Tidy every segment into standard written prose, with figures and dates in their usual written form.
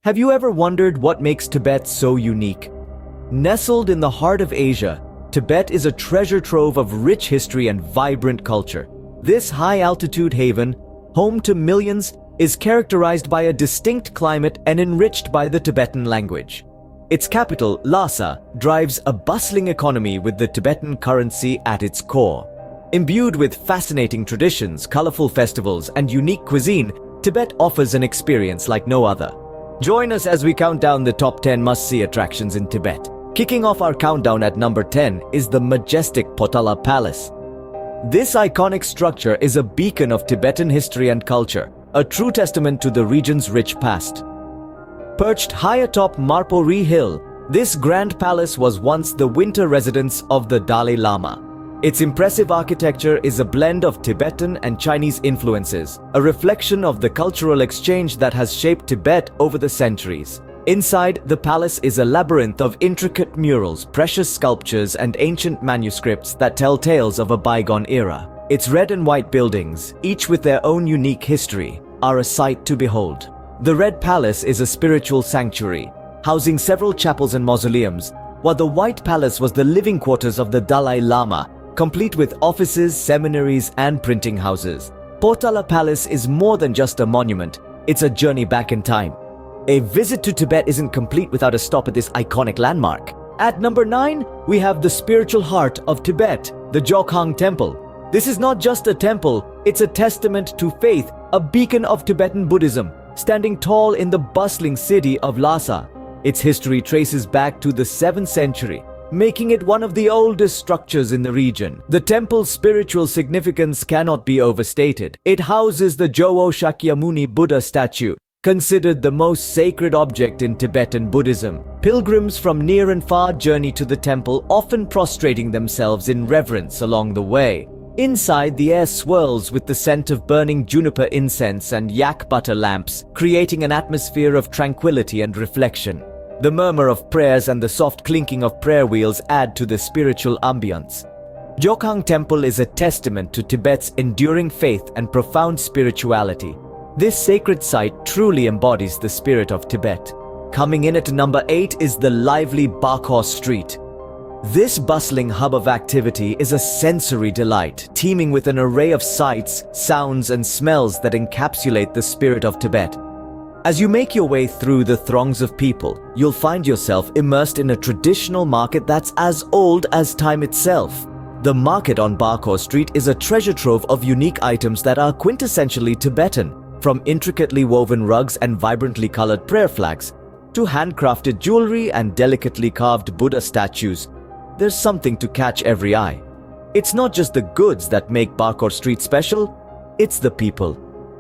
Have you ever wondered what makes Tibet so unique? Nestled in the heart of Asia, Tibet is a treasure trove of rich history and vibrant culture. This high-altitude haven, home to millions, is characterized by a distinct climate and enriched by the Tibetan language. Its capital, Lhasa, drives a bustling economy with the Tibetan currency at its core. Imbued with fascinating traditions, colorful festivals, and unique cuisine, Tibet offers an experience like no other. Join us as we count down the top 10 must-see attractions in Tibet. Kicking off our countdown at number 10 is the majestic Potala Palace. This iconic structure is a beacon of Tibetan history and culture, a true testament to the region's rich past. Perched high atop Marpori Hill, this grand palace was once the winter residence of the Dalai Lama. Its impressive architecture is a blend of Tibetan and Chinese influences, a reflection of the cultural exchange that has shaped Tibet over the centuries. Inside, the palace is a labyrinth of intricate murals, precious sculptures, and ancient manuscripts that tell tales of a bygone era. Its red and white buildings, each with their own unique history, are a sight to behold. The Red Palace is a spiritual sanctuary, housing several chapels and mausoleums, while the White Palace was the living quarters of the Dalai Lama, complete with offices, seminaries, and printing houses. Potala Palace is more than just a monument, it's a journey back in time. A visit to Tibet isn't complete without a stop at this iconic landmark. At number 9, we have the spiritual heart of Tibet, the Jokhang Temple. This is not just a temple, it's a testament to faith, a beacon of Tibetan Buddhism, standing tall in the bustling city of Lhasa. Its history traces back to the 7th century, making it one of the oldest structures in the region. The temple's spiritual significance cannot be overstated. It houses the Jowo Shakyamuni Buddha statue, considered the most sacred object in Tibetan Buddhism. Pilgrims from near and far journey to the temple, often prostrating themselves in reverence along the way. Inside, the air swirls with the scent of burning juniper incense and yak butter lamps, creating an atmosphere of tranquility and reflection. The murmur of prayers and the soft clinking of prayer wheels add to the spiritual ambience. Jokhang Temple is a testament to Tibet's enduring faith and profound spirituality. This sacred site truly embodies the spirit of Tibet. Coming in at number 8 is the lively Baka Street. This bustling hub of activity is a sensory delight, teeming with an array of sights, sounds, and smells that encapsulate the spirit of Tibet. As you make your way through the throngs of people, you'll find yourself immersed in a traditional market that's as old as time itself. The market on Baka Street is a treasure trove of unique items that are quintessentially Tibetan, from intricately woven rugs and vibrantly colored prayer flags, to handcrafted jewelry and delicately carved Buddha statues. There's something to catch every eye. It's not just the goods that make Baka Street special, it's the people.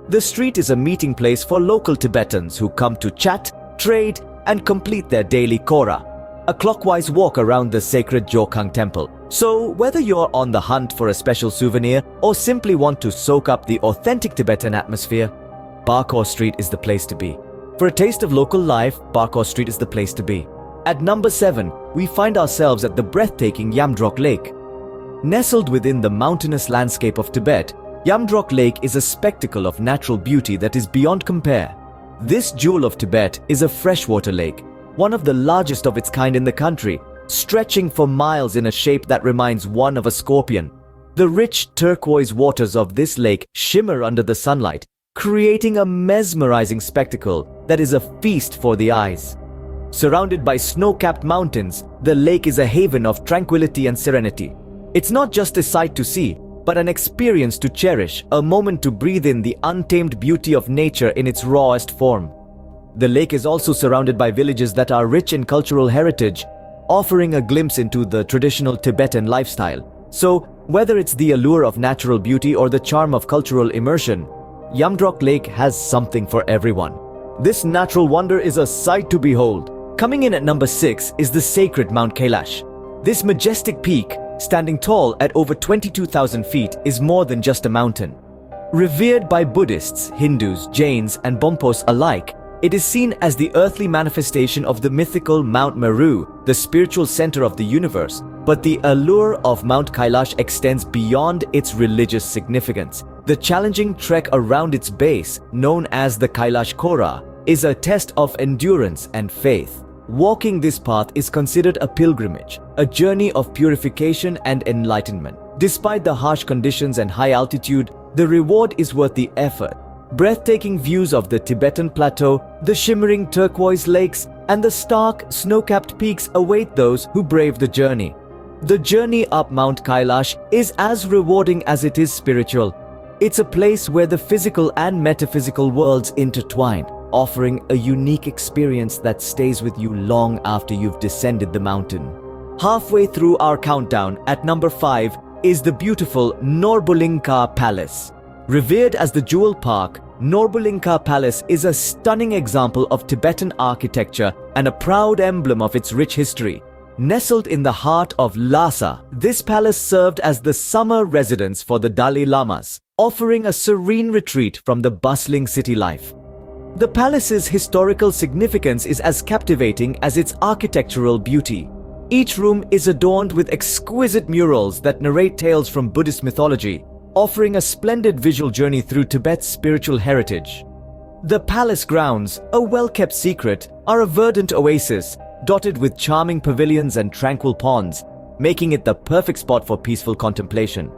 The street is a meeting place for local Tibetans who come to chat, trade, and complete their daily kora, a clockwise walk around the sacred Jokhang Temple. So, whether you're on the hunt for a special souvenir or simply want to soak up the authentic Tibetan atmosphere, Baka Street is the place to be. For a taste of local life, Baka Street is the place to be. At number 7, we find ourselves at the breathtaking Yamdrok Lake. Nestled within the mountainous landscape of Tibet, Yamdrok Lake is a spectacle of natural beauty that is beyond compare. This jewel of Tibet is a freshwater lake, one of the largest of its kind in the country, stretching for miles in a shape that reminds one of a scorpion. The rich turquoise waters of this lake shimmer under the sunlight, creating a mesmerizing spectacle that is a feast for the eyes. Surrounded by snow-capped mountains, the lake is a haven of tranquility and serenity. It's not just a sight to see, but an experience to cherish, a moment to breathe in the untamed beauty of nature in its rawest form. The lake is also surrounded by villages that are rich in cultural heritage, offering a glimpse into the traditional Tibetan lifestyle. So, whether it's the allure of natural beauty or the charm of cultural immersion, Yamdrok Lake has something for everyone. This natural wonder is a sight to behold. Coming in at number 6 is the sacred Mount Kailash. This majestic peak, standing tall at over 22,000 feet, is more than just a mountain. Revered by Buddhists, Hindus, Jains, and Bonpos alike, it is seen as the earthly manifestation of the mythical Mount Meru, the spiritual center of the universe. But the allure of Mount Kailash extends beyond its religious significance. The challenging trek around its base, known as the Kailash Kora, is a test of endurance and faith. Walking this path is considered a pilgrimage, a journey of purification and enlightenment. Despite the harsh conditions and high altitude, the reward is worth the effort. Breathtaking views of the Tibetan plateau, the shimmering turquoise lakes, and the stark, snow-capped peaks await those who brave the journey. The journey up Mount Kailash is as rewarding as it is spiritual. It's a place where the physical and metaphysical worlds intertwine, offering a unique experience that stays with you long after you've descended the mountain. Halfway through our countdown, at number 5, is the beautiful Norbulinka Palace. Revered as the Jewel Park, Norbulinka Palace is a stunning example of Tibetan architecture and a proud emblem of its rich history. Nestled in the heart of Lhasa, this palace served as the summer residence for the Dalai Lamas, offering a serene retreat from the bustling city life. The palace's historical significance is as captivating as its architectural beauty. Each room is adorned with exquisite murals that narrate tales from Buddhist mythology, offering a splendid visual journey through Tibet's spiritual heritage. The palace grounds, a well-kept secret, are a verdant oasis, dotted with charming pavilions and tranquil ponds, making it the perfect spot for peaceful contemplation.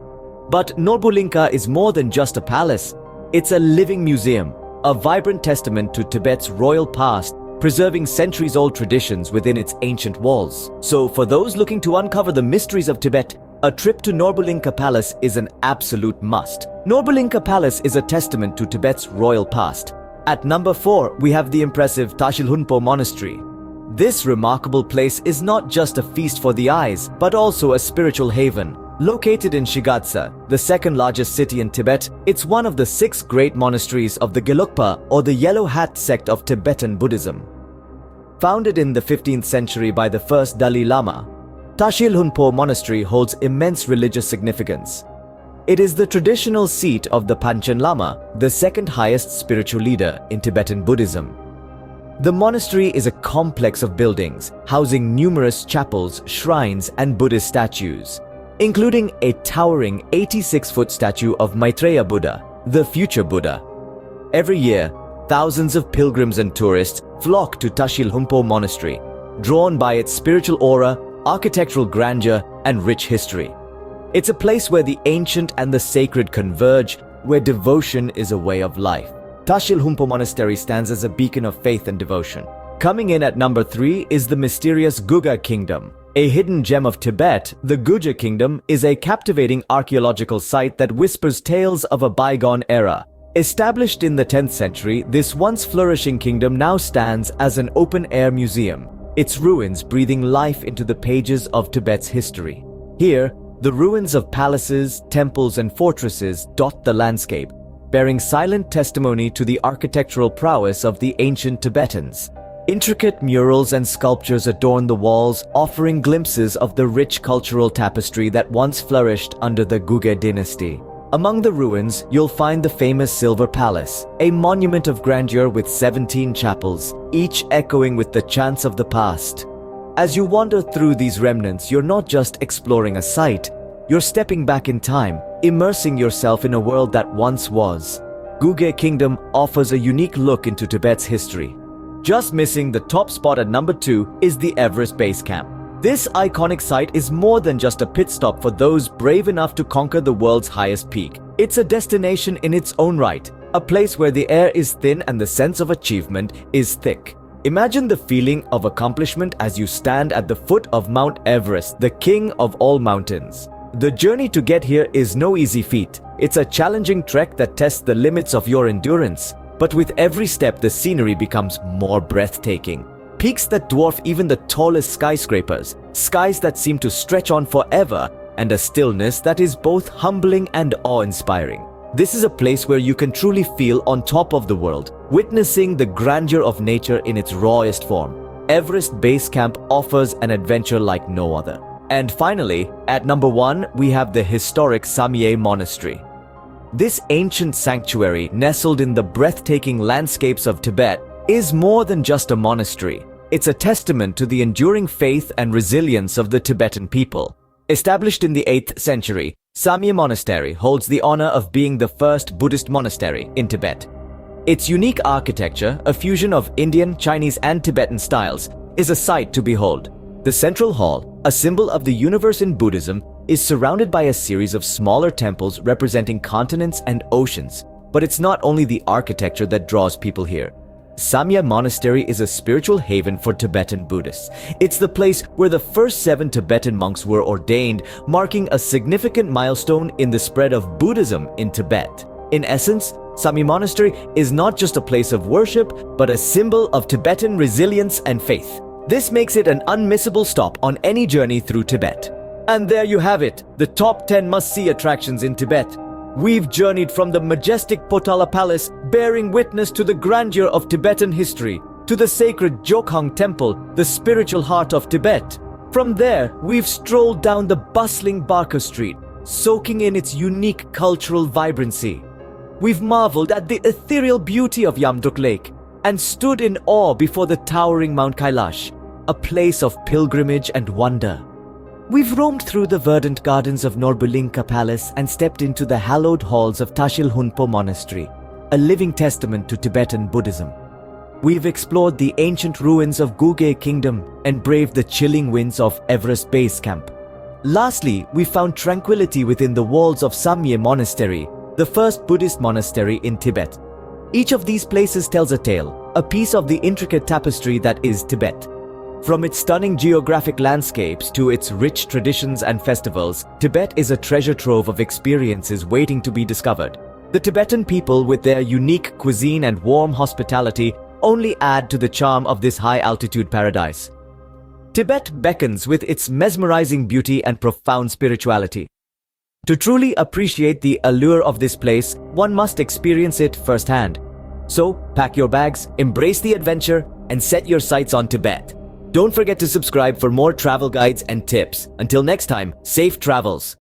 But Norbulinka is more than just a palace. It's a living museum, a vibrant testament to Tibet's royal past, preserving centuries-old traditions within its ancient walls. So for those looking to uncover the mysteries of Tibet, a trip to Norbulinka Palace is an absolute must. Norbulinka Palace is a testament to Tibet's royal past. At number 4, we have the impressive Tashilu Monastery. This remarkable place is not just a feast for the eyes, but also a spiritual haven. Located in Shigatse, the second largest city in Tibet, it's one of the 6 great monasteries of the Gelugpa, or the Yellow Hat sect of Tibetan Buddhism. Founded in the 15th century by the first Dalai Lama, Tashilu Monastery holds immense religious significance. It is the traditional seat of the Panchen Lama, the second highest spiritual leader in Tibetan Buddhism. The monastery is a complex of buildings, housing numerous chapels, shrines, and Buddhist statues, including a towering 86-foot statue of Maitreya Buddha, the future Buddha. Every year, thousands of pilgrims and tourists flock to Tashilu Monastery, drawn by its spiritual aura, architectural grandeur, and rich history. It's a place where the ancient and the sacred converge, where devotion is a way of life. Tashilu Monastery stands as a beacon of faith and devotion. Coming in at number 3 is the mysterious Guga Kingdom. A hidden gem of Tibet, the Guga Kingdom is a captivating archaeological site that whispers tales of a bygone era. Established in the 10th century, this once flourishing kingdom now stands as an open-air museum, its ruins breathing life into the pages of Tibet's history. Here, the ruins of palaces, temples, and fortresses dot the landscape, bearing silent testimony to the architectural prowess of the ancient Tibetans. Intricate murals and sculptures adorn the walls, offering glimpses of the rich cultural tapestry that once flourished under the Guga dynasty. Among the ruins, you'll find the famous Silver Palace, a monument of grandeur with 17 chapels, each echoing with the chants of the past. As you wander through these remnants, you're not just exploring a site, you're stepping back in time, immersing yourself in a world that once was. Guga Kingdom offers a unique look into Tibet's history. Just missing the top spot at number 2 is the Everest Base Camp. This iconic site is more than just a pit stop for those brave enough to conquer the world's highest peak. It's a destination in its own right, a place where the air is thin and the sense of achievement is thick. Imagine the feeling of accomplishment as you stand at the foot of Mount Everest, the king of all mountains. The journey to get here is no easy feat. It's a challenging trek that tests the limits of your endurance. But with every step, the scenery becomes more breathtaking. Peaks that dwarf even the tallest skyscrapers, skies that seem to stretch on forever, and a stillness that is both humbling and awe-inspiring. This is a place where you can truly feel on top of the world, witnessing the grandeur of nature in its rawest form. Everest Base Camp offers an adventure like no other. And finally, at number 1, we have the historic Samye Monastery. This ancient sanctuary, nestled in the breathtaking landscapes of Tibet, is more than just a monastery. It's a testament to the enduring faith and resilience of the Tibetan people. Established in the 8th century, Samye Monastery holds the honor of being the first Buddhist monastery in Tibet. Its unique architecture, a fusion of Indian, Chinese, and Tibetan styles, is a sight to behold. The central hall, a symbol of the universe in Buddhism, is surrounded by a series of smaller temples representing continents and oceans. But it's not only the architecture that draws people here. Samye Monastery is a spiritual haven for Tibetan Buddhists. It's the place where the first 7 Tibetan monks were ordained, marking a significant milestone in the spread of Buddhism in Tibet. In essence, Samye Monastery is not just a place of worship, but a symbol of Tibetan resilience and faith. This makes it an unmissable stop on any journey through Tibet. And there you have it, the top 10 must-see attractions in Tibet. We've journeyed from the majestic Potala Palace, bearing witness to the grandeur of Tibetan history, to the sacred Jokhang Temple, the spiritual heart of Tibet. From there, we've strolled down the bustling Baka Street, soaking in its unique cultural vibrancy. We've marveled at the ethereal beauty of Yamdrok Lake and stood in awe before the towering Mount Kailash, a place of pilgrimage and wonder. We've roamed through the verdant gardens of Norbulinka Palace and stepped into the hallowed halls of Tashilu Monastery, a living testament to Tibetan Buddhism. We've explored the ancient ruins of Guga Kingdom and braved the chilling winds of Everest Base Camp. Lastly, we found tranquility within the walls of Samye Monastery, the first Buddhist monastery in Tibet. Each of these places tells a tale, a piece of the intricate tapestry that is Tibet. From its stunning geographic landscapes to its rich traditions and festivals, Tibet is a treasure trove of experiences waiting to be discovered. The Tibetan people, with their unique cuisine and warm hospitality, only add to the charm of this high-altitude paradise. Tibet beckons with its mesmerizing beauty and profound spirituality. To truly appreciate the allure of this place, one must experience it firsthand. So, pack your bags, embrace the adventure, and set your sights on Tibet. Don't forget to subscribe for more travel guides and tips. Until next time, safe travels!